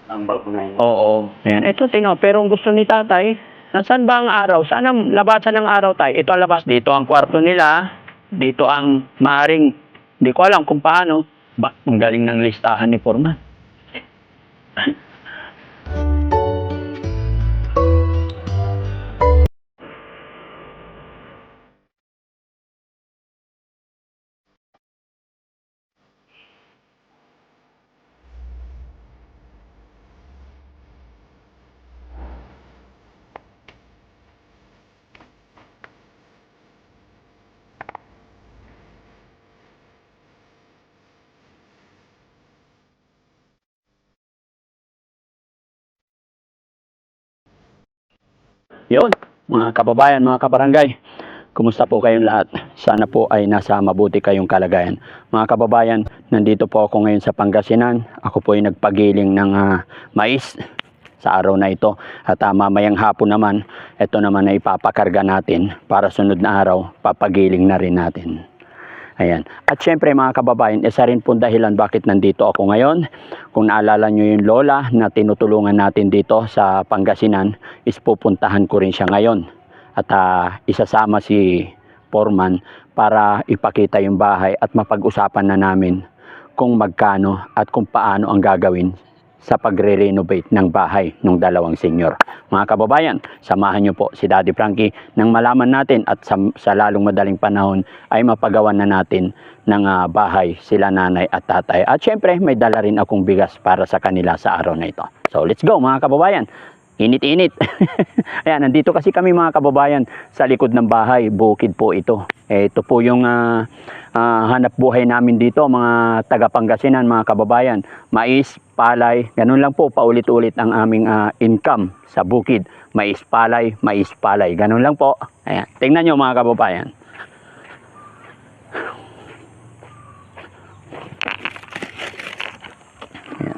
Ang bagunay. Oo. Ayan. Ito, tingnan. Pero ang gusto ni tatay, nasaan ba ang araw? Saan ang labasan ng araw, tay? Ito ang labas. Dito ang kwarto nila. Dito ang maaring, hindi ko alam kung paano. Ang galing ng listahan ni Foreman. Yun, mga kababayan, mga kabarangay. Kumusta po kayong lahat? Sana po ay nasa mabuti kayong kalagayan. Mga kababayan, nandito po ako ngayon sa Pangasinan. Ako po ay nagpagiling ng mais sa araw na ito. At mamayang hapon naman, ito naman ay ipapakarga natin para sunod na araw, papagiling na rin natin. Ayan. At syempre mga kababayan, isa rin po dahilan bakit nandito ako ngayon. Kung naalala nyo yung lola na tinutulungan natin dito sa Pangasinan, is pupuntahan ko rin siya ngayon. At isasama si Foreman para ipakita yung bahay at mapag-usapan na namin kung magkano at kung paano ang gagawin sa pagre-renovate ng bahay ng dalawang senior. Mga kababayan, samahan nyo po si Daddy Frankie nang malaman natin at sa lalong madaling panahon ay mapagawan na natin ng bahay sila nanay at tatay. At syempre, may dala rin akong bigas para sa kanila sa araw na ito. So, let's go mga kababayan. Init-init. Ayan, nandito kasi kami mga kababayan sa likod ng bahay. Bukid po ito. Ito po yung hanap buhay namin dito mga taga Pangasinan mga kababayan. Mais, palay, ganun lang po paulit-ulit ang aming income sa bukid. Mais, palay, ganun lang po. Ayan, tingnan nyo mga kababayan. Ayan.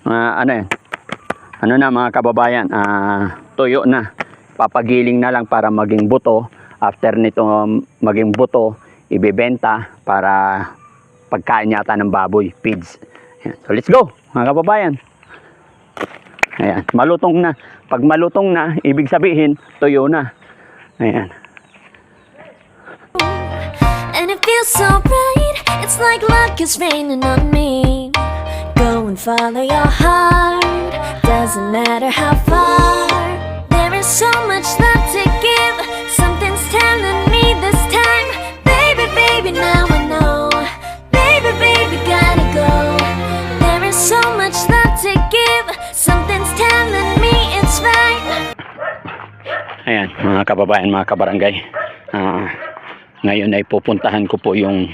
Ano yan? Ano na mga kababayan, tuyo na. Papagiling na lang para maging buto. After nito maging buto, ibebenta para pagkain yata ng baboy, feeds. Ayan. So let's go mga kababayan. Ayan, malutong na. Pag malutong na, ibig sabihin, tuyo na. Ayan. And it feels so bright, it's like luck is raining on me. Go and follow your heart, doesn't matter how far. There is so much love to give, something's telling me this time. Baby, baby, now I know. Baby, baby, gotta go. There is so much love to give, something's telling me it's right. Ayan, mga kababayan, mga kabarangay. Ngayon ay pupuntahan ko po yung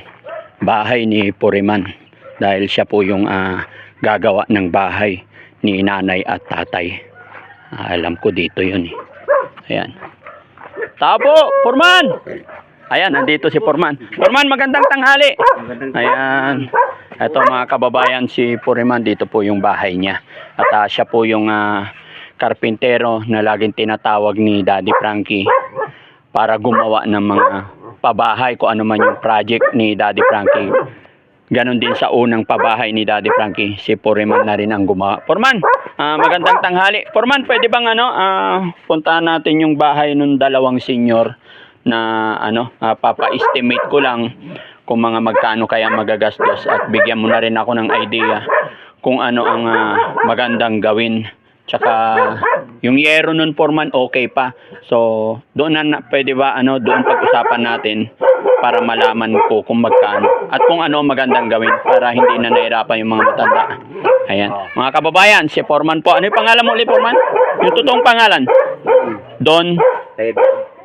bahay ni Foreman dahil siya po yung gagawa ng bahay ni nanay at tatay. Alam ko dito yun eh. Ayan. Tao po, Foreman! Ayan, nandito si Foreman. Foreman, magandang tanghali! Ayan. Ito mga kababayan, si Foreman, dito po yung bahay niya. At siya po yung karpintero na laging tinatawag ni Daddy Frankie para gumawa ng mga pabahay, kung ano man yung project ni Daddy Frankie. Ganon din sa unang pabahay ni Daddy Frankie, si Foreman na rin ang gumawa. Foreman, magandang tanghali. Foreman, pwede bang puntahan natin yung bahay ng dalawang senior na papa-estimate ko lang kung mga magkano kaya magagastos at bigyan mo na rin ako ng idea kung ano ang magandang gawin. Tsaka yung yero nun, Foreman, okay pa. So doon na pwede ba doon pag-usapan natin para malaman ko kung magkano at kung ano magandang gawin para hindi na nahirapan yung mga matanda. Ayan. Mga kababayan, si Foreman po. Ano yung pangalan mo ulit, Foreman? Yung totoong pangalan? Don?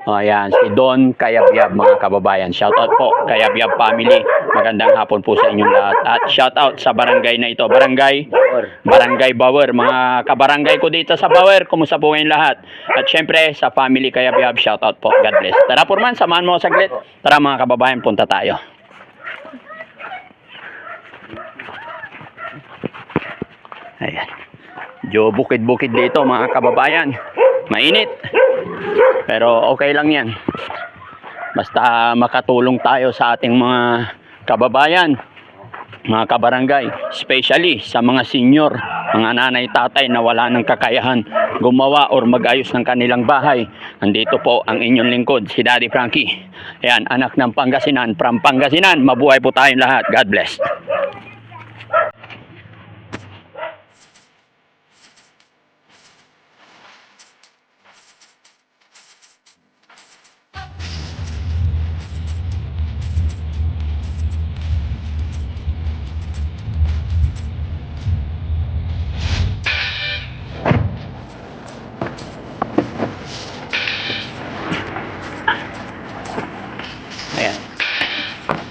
O, ayan, si Don Kayabyab, mga kababayan. Shoutout po, Kayabyab family. Magandang hapon po sa inyong lahat. At shoutout sa barangay na ito. Barangay Bawer. Mga kabarangay ko dito sa Bawer, kumusta po kayong lahat? At syempre, sa family Kayabyab, shoutout po. God bless. Tara, Foreman, samahan mo saglit. Tara, mga kababayan, punta tayo. Ayan. Jo, bukid-bukid dito, mga kababayan. Mainit. Pero okay lang yan. Basta makatulong tayo sa ating mga kababayan. mga kabarangay, especially sa mga senior, mga nanay, tatay na wala ng kakayahan gumawa or mag-ayos ng kanilang bahay. Nandito po ang inyong lingkod, si Daddy Frankie. Ayan, anak ng Pangasinan, from Pangasinan. Mabuhay po tayong lahat. God bless. Ayan.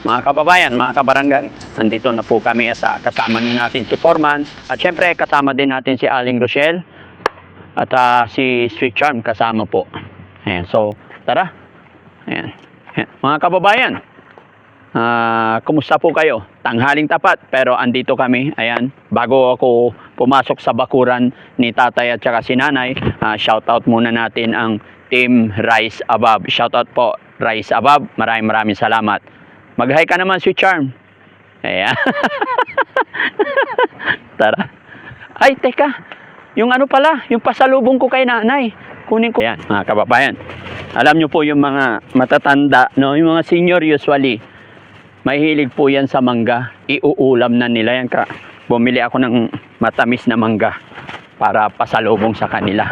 Mga kababayan, mga kabarangay, nandito na po kami sa kasama din natin si Foreman at syempre kasama din natin si Aling Rochelle at si Sweet Charm kasama po. Ayan, so tara. Ayan. Ayan. Mga kababayan, kumusta po kayo? Tanghaling tapat pero andito kami. Ayan, bago ako pumasok sa bakuran ni tatay at saka si nanay, shoutout muna natin ang Team Rise Above. Shoutout po Rise Above, maraming salamat. Mag-hi ka naman, Sweet Charm. Ayan. Tara. Ay, teka. Yung ano pala, yung pasalubong ko kay nanay. Kunin ko. Ayan, mga kababayan. Alam nyo po yung mga matatanda, no? Yung mga senior usually, mahilig po yan sa mangga. Iuulam na nila yan. Bumili ako ng matamis na mangga para pasalubong sa kanila.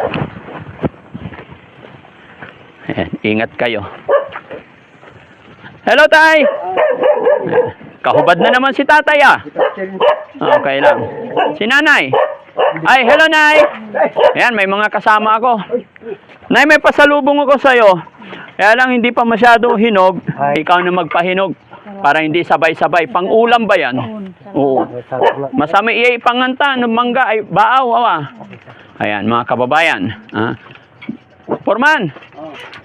Ayan, ingat kayo. Hello, Tay! Kahubad na naman si tatay, ah. Okay lang. Si nanay. Ay, hello, Nay! Ayan, may mga kasama ako. Nay, may pasalubong ako sa'yo. Kaya lang, hindi pa masyado hinog. Ikaw na magpahinog. Para hindi sabay-sabay. Pang-ulam ba yan? Oo. Masama iya ipanganta ng mangga ay baaw, awa. Ayan, mga kababayan. Foreman!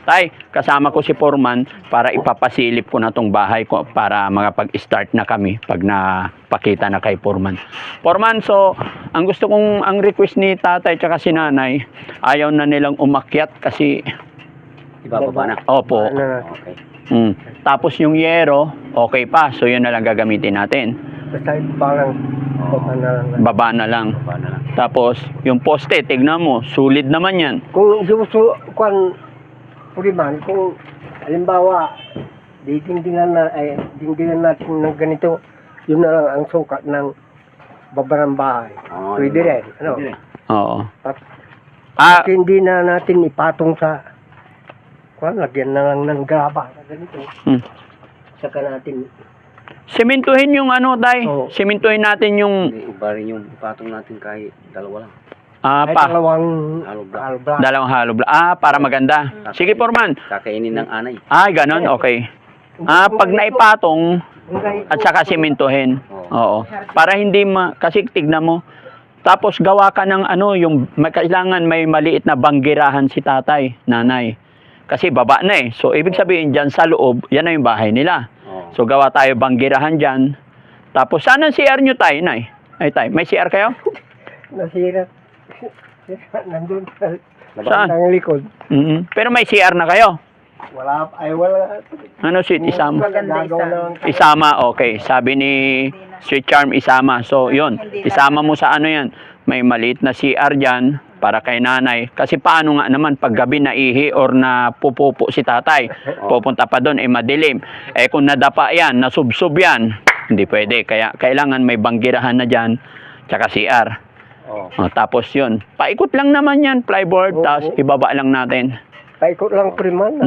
Tay, kasama ko si Foreman para ipapasilip ko na tong bahay ko para makapag-start na kami pag napakita na kay Foreman. Foreman, so, ang gusto kong, ang request ni tatay tsaka si nanay, ayaw na nilang umakyat kasi Ibababa na. opo. Okay. Tapos yung yero, okay pa. So yun na lang gagamitin natin. Basta parang Baba na lang. Baba na lang. Tapos yung poste, tignan mo, sulit naman yan. kung gusto kung Puliman, kung halimbawa dingdingan natin ng ganito, yun na lang ang sukat ng babarang bahay. Oo, Pwede yun. rin. Ano? Pwede rin. Oo. At Ah, hindi na natin ipatong sa lagyan na lang ng graba na ganito. Saka natin simintuhin yung ano, tay. Oo. Simintuhin natin yung Hindi, iba rin yung ipatong natin kahit dalawa lang. ay pa. dalawang Hollow block. albra. Dalawang hollow block. Para maganda. Sige, Foreman. Kakainin ng anay. Ay, ganon. Okay. Pag naipatong at saka simintuhin. Oo. Para hindi kasi tignan mo. Tapos gawa ka ng ano, yung kailangan may maliit na banggirahan si tatay, nanay. Kasi baba na eh. So, ibig sabihin dyan sa loob, yan na yung bahay nila. Oo. So, gawa tayo banggirahan dyan. Tapos, saan ang CR nyo tayo, nay? Ay, tay, may CR kayo? Nasira. Nandun sa Saan? bandang likod. Pero may CR na kayo. Wala. Ano, sweet, isama? Gagawa na lang. Isama, okay. Sabi ni Sweet Charm, isama. So, yun. Isama mo sa ano yan. May maliit na CR dyan para kay nanay. Kasi paano nga naman pag gabi na ihi or na pupupo si tatay, pupunta pa doon, madilim. Kung nadapa yan, nasubsob yan, hindi pwede. Kaya kailangan may banggirahan na dyan, tsaka CR. Oo. Tapos yun, paikot lang naman yan, plyboard, tapos ibaba lang natin. Paikot lang Puliman.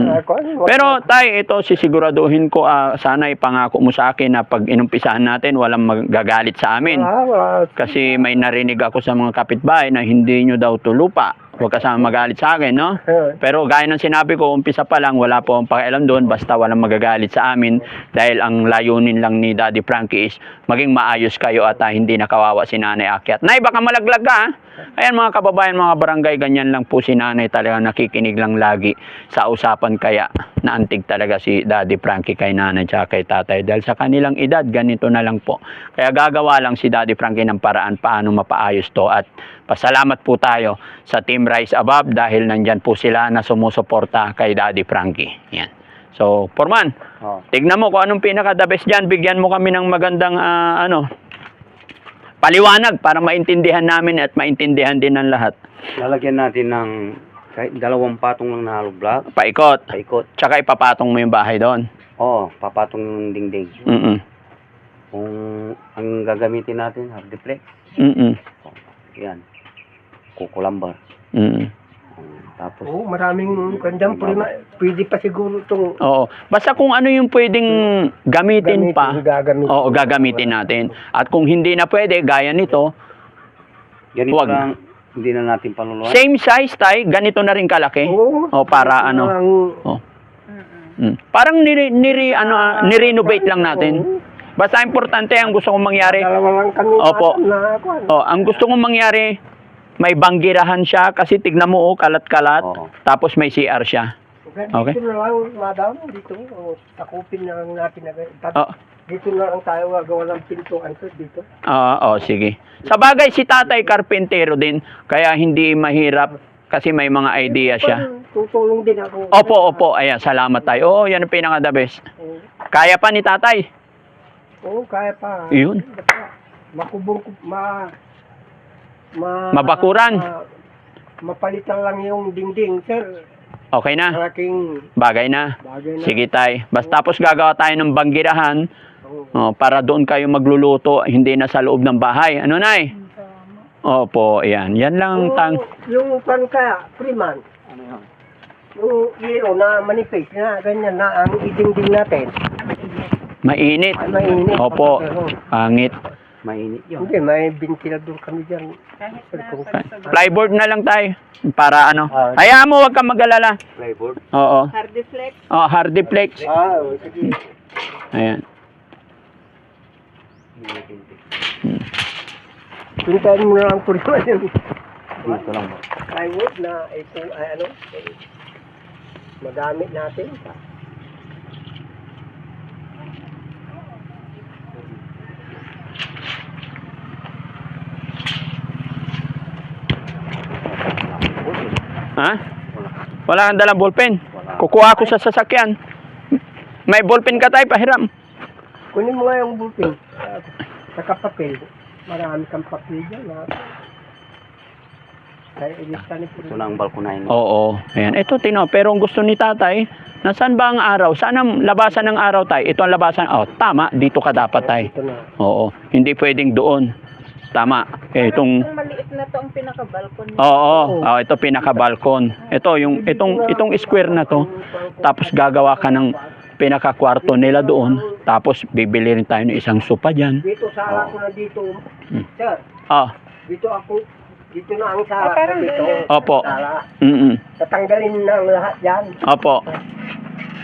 Pero tay, ito sisiguraduhin ko, sana ipangako mo sa akin na pag inumpisahan natin, walang magagalit sa amin. Wala. Kasi may narinig ako sa mga kapitbahay na hindi nyo daw to lupa. Huwag kasama magalit sa akin, no? Pero gaya ng sinabi ko, umpisa pa lang, wala po akong pakialam doon, basta walang magagalit sa amin dahil ang layunin lang ni Daddy Frankie is maging maayos kayo at hindi nakawawa si Nanay Akyat. Nay, baka malaglag ka, ha? Ayan mga kababayan, mga barangay, ganyan lang po si Nanay, talaga nakikinig lang lagi sa usapan, kaya naantig talaga si Daddy Frankie kay Nanay at kay Tatay dahil sa kanilang edad, ganito na lang po. Kaya gagawa lang si Daddy Frankie ng paraan paano mapaayos to, at pasalamat po tayo sa Team Rise Above dahil nandyan po sila na sumusuporta kay Daddy Frankie. Yan. So, Foreman, Oh. tignan mo kung anong pinaka-the best dyan. Bigyan mo kami ng magandang paliwanag para maintindihan namin at maintindihan din ng lahat. Lalagyan natin ng kahit 2 patong lang na hollow block. Paikot. Paikot. Tsaka ipapatong mo yung bahay doon. Oo, papatong yung dingding. Mm-mm. Kung ang gagamitin natin, hardiplex. Mm-mm. Yan. Kukulambar. Mm-mm. Tapos, Oo, maraming kandang pwede pa siguro itong Oo. Basta kung ano yung pwedeng gamitin pa, gagamitin. oo, gagamitin natin. At kung hindi na pwede, gaya nito, ganito Huwag. lang, hindi na natin paluluan. same size tay, ganito na rin kalaki. Oo. O para ano, parang nirenovate lang natin. Basta importante, ang gusto kong mangyari, Dalawa lang kami Opo. na kuwan. ang gusto kong mangyari, may banggirahan siya kasi tignan mo, kalat-kalat, Oo. tapos may CR siya. Okay. Dito na lang, madam, dito. Takupin na lang natin. Oh. Dito na lang tayo gagawa ng pintuan sir, dito. Sige. Sa bagay, si tatay karpentero din, kaya hindi mahirap kasi may mga idea siya. Tutulong din ako. Opo, ayan, salamat tayo. Oo, yan ang pinaka-the best. Oo. Kaya pa ni tatay. Oo, kaya pa. Yun. Makubong, Mabakuran. Mapalitan lang yung dingding, sir. Okay na? Malaking Bagay na. bagay na. Sige tay. Basta tapos gagawa tayo ng banggirahan Oo. para doon kayo magluluto, hindi na sa loob ng bahay. Ano nay? Opo, ayan. Yan lang tang... Yung pan kaya, Freeman, Ano yan? yung hero na manifest na ganyan na ang idingding natin. Mainit. Ay, mainit. Opo. Pero, Pangit. Mainit yun. hindi, may ventilador kami dyan. Plyboard na lang tayo. Para ano. Ah. Hayaan mo, huwag kang mag-alala. Plyboard. Oo. Hardiflex. Hardiplex. Sige. Ayan. Pintayin mo na lang po rin yung Dito lang ba? plywood na ito ay ano, magamit natin. Ha? Wala kang dalang ballpen? Wala. Kukuha ako sa sasakyan. May ballpen ka tayo, pahiram. Kunin mo nga yung ballpen. Saka papel. Marami kang papel dyan. Ha? Kaya ilista ni po. Ito na ang balkonahin mo. Oo. Ayan. Ito, tino. Pero ang gusto ni tatay, nasaan ba ang araw? Saan ang labasan ng araw tayo? Ito ang labasan. Oh, tama. Dito ka dapat tayo. Ito na. Oo. Hindi pwedeng doon. Tama. Itong... Itong maliit na to ang pinaka-balcon niya. Oo. Ito pinaka-balkon. Ito, itong square na to. Tapos gagawa ka ng pinaka-kwarto nila doon. Tapos bibili rin tayo ng isang sopa dyan. Dito sala ko na dito. Sir, Ah. dito na ang sala ko dito. Opo. Sala. Tatanggalin na ang lahat dyan. Opo.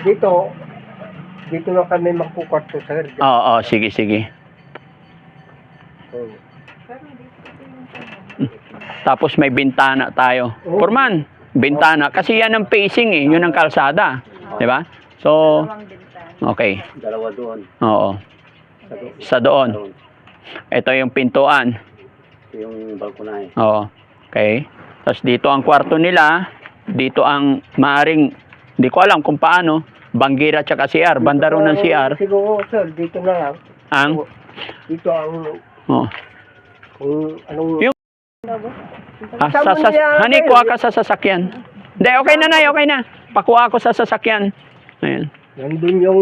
Dito na kami magkukwarto, sir. Oo. Sige. Tapos may bintana tayo. Foreman, bintana. Kasi yan ang facing eh. Yun ang kalsada. Diba? So, Dalawang bintana. okay. Dalawa doon. Oo. Sa doon. Ito yung pintuan. Ito yung balkonahin. Oo. Okay. Tapos dito ang kwarto nila. Dito ang maaring, hindi ko alam kung paano, banggira tsaka CR. Bandaro ng CR. Siguro, sir, dito na lang. Ang, Dito ang, oh. kung anong... Yung- Hani, kuha ka sa sasakyan. Hindi, okay na. Okay na. Pakuha ako sa sasakyan. Ayan. Nandun yung,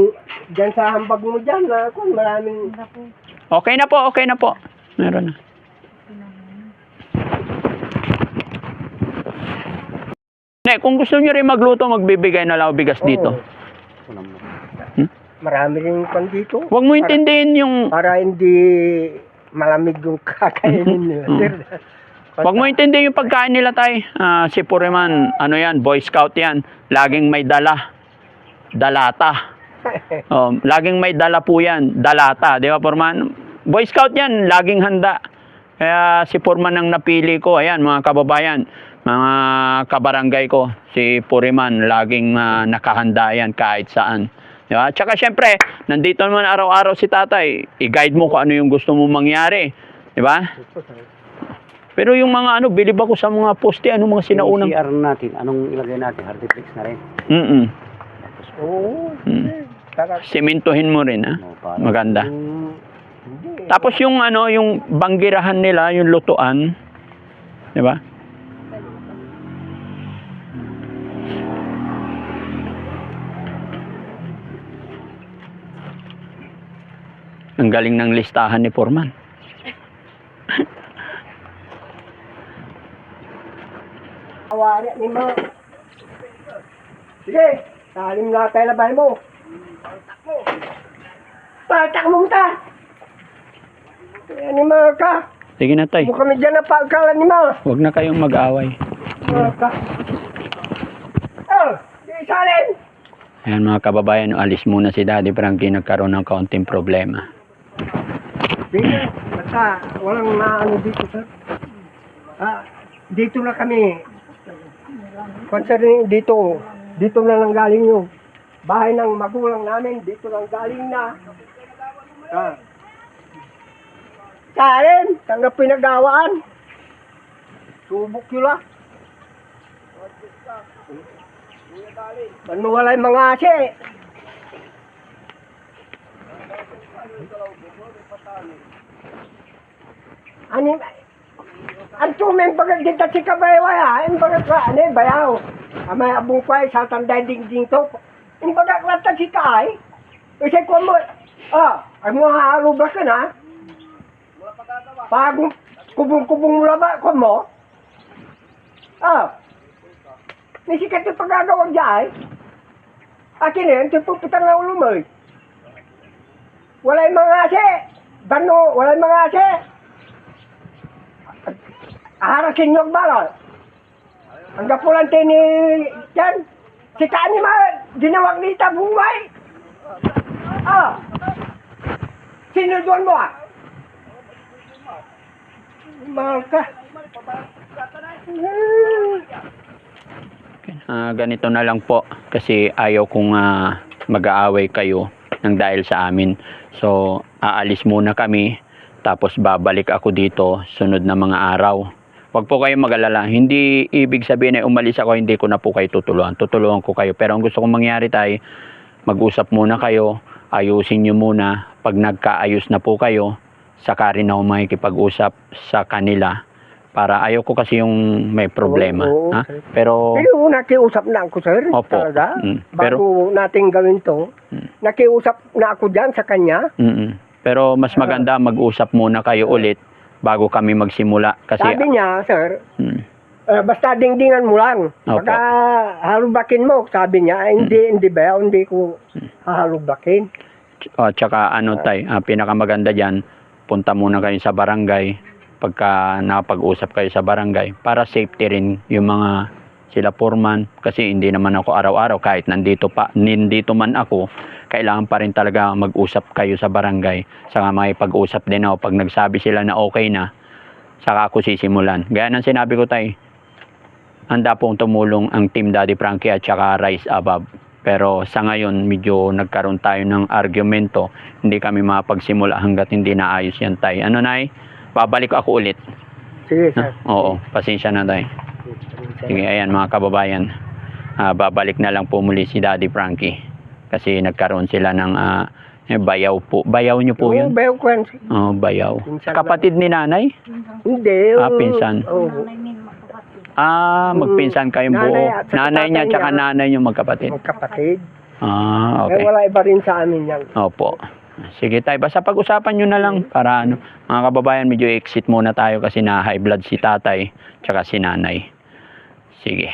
dyan sa hambag mo dyan, na kung maraming... Okay na po. Meron na. Ne, kung gusto nyo rin magluto, magbibigay na lang ako bigas dito. Ito naman. Marami rin pan dito. Huwag mo intindihin yung... Para hindi malamig yung kakainin nila, sir. Huwag mo intindihin yung pagkain nila tay. Si Foreman, ano yan, Boy Scout yan. Laging may dala. Dalata. Laging may dala po yan. Dalata. Di ba, Foreman? Boy Scout yan. Laging handa. Kaya si Foreman ang napili ko. Ayan, mga kababayan. Mga kabarangay ko. Si Foreman, laging nakahanda yan kahit saan. Di ba? Tsaka syempre, nandito naman araw-araw si tatay. I-guide mo kung ano yung gusto mo mangyari. Di ba? Pero yung mga bilib ako sa mga poste, mga sinaunang... Yung CR natin, anong ilagay natin? Hardiplex na rin. Mm-mm. Tapos Oo. Hmm. Tara. Simintuhin mo rin, ha? Oh, para. Maganda. Hindi. Tapos yung ano, yung banggirahan nila, yung lutuan, di ba? Ang galing ng listahan ni Foreman. Awari ni mo. Sige, salim na tayo labay mo. Paltak mo ta. Ni mga ka. Sige na, tay. Buka kami dyan na pagkalan ni mga. Huwag na kayong mag-away. Mga ka. Oh, di salim. Ayan mga kababayan, alis muna si Daddy Frankie, nagkaroon ng kaunting problema. Sige, basta walang naano dito, sir. Dito na kami. Concerning dito, dito na lang galing yung bahay ng magulang namin, dito lang galing na. Salim, tanggap pinagawaan. Subok yun lang. Ano walay mga ase? Ani, ang tumeng bagat kita si kabayawaya, ang bagat ka, ano bayaw. Amay abong kway sa tanday ding to. Ang bagat lata si kay. Kasi ko mo, ay mo haarubra ka na. Pagong kubong-kubong mula ba ko mo? Nisikat yung pagkagawa dyan. Akin eh, ito puputang na ulo mo eh. Walay mga ase. Bano, walay mga ase. Aharasin nyo ang balon. Ang gapulante ni Jan. Si Kani ma, ginawag ni Tabungway. Sinuduan mo Mahal ka. Ganito na lang po kasi ayaw kong mag-aaway kayo ng dahil sa amin. So, aalis muna kami tapos babalik ako dito sunod na mga araw. Huwag po kayong mag-alala. Hindi ibig sabihin na umalis ako, hindi ko na po kayo tutulungan. Tutulungan ko kayo. Pero ang gusto kong mangyari tayo, mag-usap muna kayo, ayusin nyo muna. Pag nagkaayos na po kayo, saka rin ako makikipag-usap sa kanila. Para ayaw ko kasi yung may problema. Oo, Ha? sir. Pero, Pero nakiusap na ako, sir. Opo. Talaga. Pero, Bago natin gawin to, nakiusap na ako dyan sa kanya. pero mas maganda mag-usap muna kayo ulit bago kami magsimula. Kasi, Sabi niya, sir, mm, basta dingdingan mo lang. Opo. Pagka halubakin mo, sabi niya, hindi ba, hindi ko halubakin. tsaka ano tay, pinakamaganda dyan, punta muna kayo sa barangay pagka nakapag-usap kayo sa barangay para safety rin yung mga sila foreman kasi hindi naman ako araw-araw kahit nandito man ako, kailangan pa rin talaga mag-usap kayo sa barangay, saka makipag-usap din ako pag nagsabi sila na okay na, saka ako sisimulan. Gaya ng sinabi ko tay, handa pong tumulong ang Team Daddy Frankie at saka Rise Above. Pero sa ngayon, medyo nagkaroon tayo ng argumento. Hindi kami mapagsimula hanggat hindi naayos yan, tay. Ano, nay? Babalik ako ulit. Sige, sir. Oo, pasensya na, tay. Sige, ayan mga kababayan. Babalik na lang po muli si Daddy Frankie. Kasi nagkaroon sila ng bayaw po. Bayaw nyo po yun? Oo, bayaw ko yan. Oo, bayaw. Pinsan Kapatid ni nanay? Hindi. Pinsan. Oo. Magpinsan kayong buo. Nanay at saka Nanay niya tatay tsaka niya. nanay niyo magkapatid. Magkapatid. Okay. Wala iba rin sa amin yan. Opo. Sige tayo. Basta pag-usapan nyo na lang para mga kababayan, medyo exit muna tayo kasi na high blood si tatay tsaka si nanay. Sige.